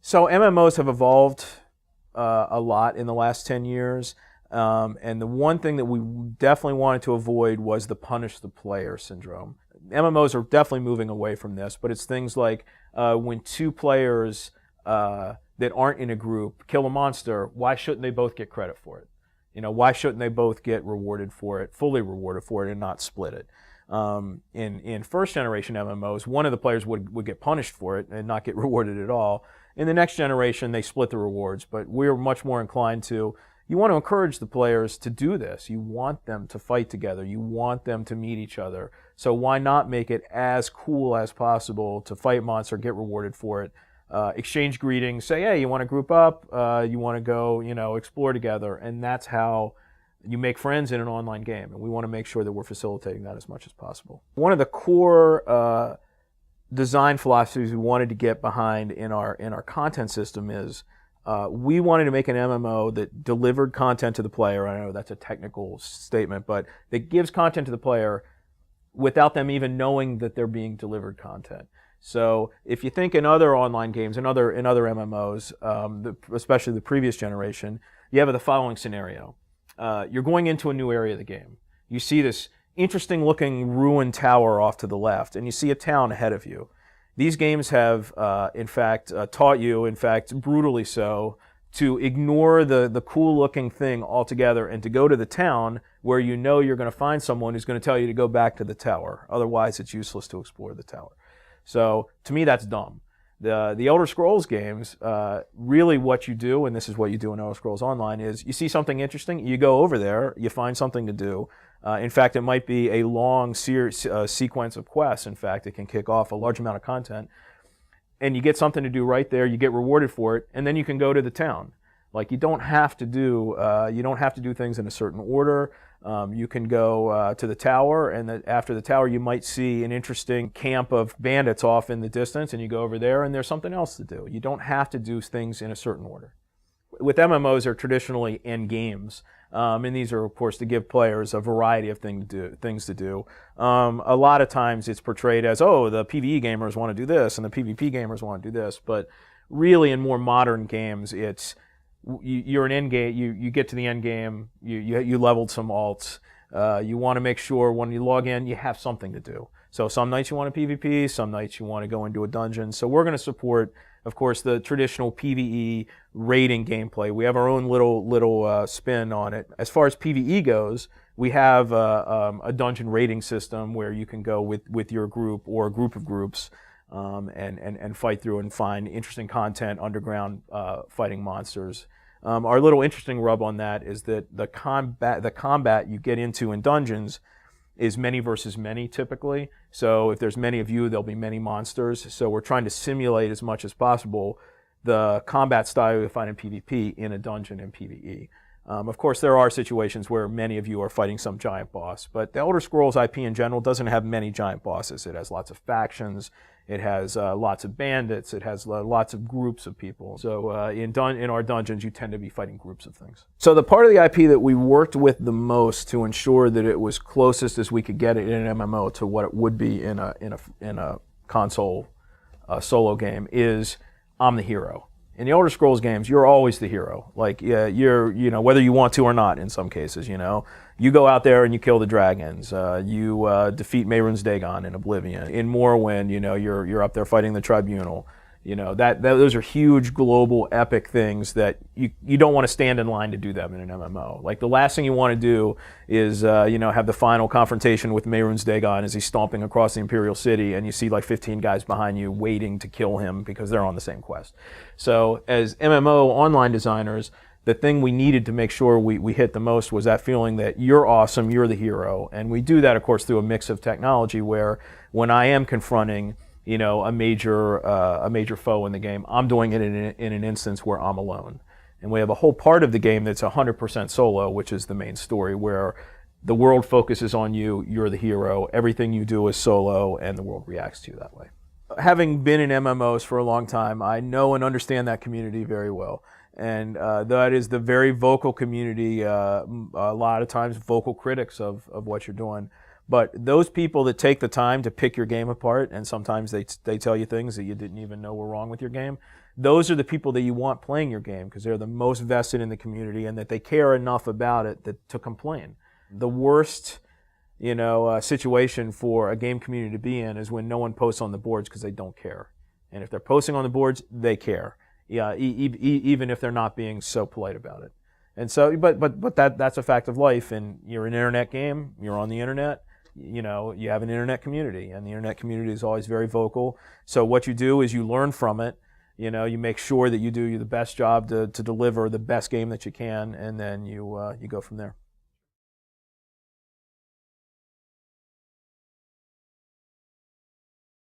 So MMOs have evolved a lot in the last 10 years. And the one thing that we definitely wanted to avoid was the punish the player syndrome. MMOs are definitely moving away from this, but it's things like when two players that aren't in a group kill a monster, why shouldn't they both get credit for it? Why shouldn't they both get rewarded for it, fully rewarded for it, and not split it? In first generation MMOs, one of the players would get punished for it and not get rewarded at all. In the next generation, they split the rewards, but we're much more inclined to, you want to encourage the players to do this. You want them to fight together. You want them to meet each other. So why not make it as cool as possible to fight monster, get rewarded for it, exchange greetings, say, hey, you want to group up, you want to go, explore together, and that's how you make friends in an online game, and we want to make sure that we're facilitating that as much as possible. One of the core design philosophies we wanted to get behind in our content system is we wanted to make an MMO that delivered content to the player. I know that's a technical statement, but that gives content to the player without them even knowing that they're being delivered content. So if you think in other online games, in other MMOs, especially the previous generation, you have the following scenario. You're going into a new area of the game. You see this interesting looking ruined tower off to the left, and you see a town ahead of you. These games have, in fact, taught you, in fact, brutally so, to ignore the cool looking thing altogether and to go to the town where you know you're going to find someone who's going to tell you to go back to the tower. Otherwise, it's useless to explore the tower. So, to me, that's dumb. The Elder Scrolls games, really what you do, and this is what you do in Elder Scrolls Online, is you see something interesting, you go over there, you find something to do. In fact, it might be a long sequence of quests. In fact, it can kick off a large amount of content. And you get something to do right there, you get rewarded for it, and then you can go to the town. Like, you don't have to do things in a certain order. You can go to the tower, and after the tower you might see an interesting camp of bandits off in the distance, and you go over there and there's something else to do. You don't have to do things in a certain order. With MMOs, they're traditionally end games, and these are, of course, to give players a variety of things to do. A lot of times it's portrayed as, oh, the PvE gamers want to do this, and the PvP gamers want to do this, but really in more modern games, it's you're an end game. You get to the end game. You leveled some alts. You want to make sure when you log in, you have something to do. So some nights you want to PvP, some nights you want to go into a dungeon. So we're going to support, of course, the traditional PvE raiding gameplay. We have our own little spin on it. As far as PvE goes, we have a dungeon raiding system where you can go with your group or a group of groups and fight through and find interesting content, underground fighting monsters. Our little interesting rub on that is that the combat you get into in dungeons is many versus many typically. So if there's many of you, there'll be many monsters. So we're trying to simulate as much as possible the combat style you find in PvP in a dungeon in PvE. Of course, there are situations where many of you are fighting some giant boss, but the Elder Scrolls IP in general doesn't have many giant bosses. It has lots of factions, it has lots of bandits, it has lots of groups of people. So in our dungeons, you tend to be fighting groups of things. So the part of the IP that we worked with the most to ensure that it was closest as we could get it in an MMO to what it would be in a console solo game is I'm the hero. In the Elder Scrolls games, you're always the hero. Like, you're, whether you want to or not in some cases, You go out there and you kill the dragons. You defeat Mehrunes Dagon in Oblivion. In Morrowind, you're up there fighting the Tribunal. Those are huge, global, epic things that you don't want to stand in line to do them in an MMO. Like, the last thing you want to do is, have the final confrontation with Mehrunes Dagon as he's stomping across the Imperial City, and you see like 15 guys behind you waiting to kill him because they're on the same quest. So, as MMO online designers, the thing we needed to make sure we hit the most was that feeling that you're awesome, you're the hero. And we do that, of course, through a mix of technology where when I am confronting a major foe in the game, I'm doing it in an instance where I'm alone. And we have a whole part of the game that's 100% solo, which is the main story, where the world focuses on you, you're the hero, everything you do is solo, and the world reacts to you that way. Having been in MMOs for a long time, I know and understand that community very well. And that is the very vocal community, a lot of times vocal critics of what you're doing. But those people that take the time to pick your game apart, and sometimes they tell you things that you didn't even know were wrong with your game, those are the people that you want playing your game because they're the most vested in the community and that they care enough about it to complain. The worst, situation for a game community to be in is when no one posts on the boards because they don't care. And if they're posting on the boards, they care. Yeah, even if they're not being so polite about it. And so, but that's a fact of life. And you're an internet game. You're on the internet. You have an internet community, and the internet community is always very vocal. So what you do is you learn from it. You make sure that you do the best job to deliver the best game that you can, and then you go from there.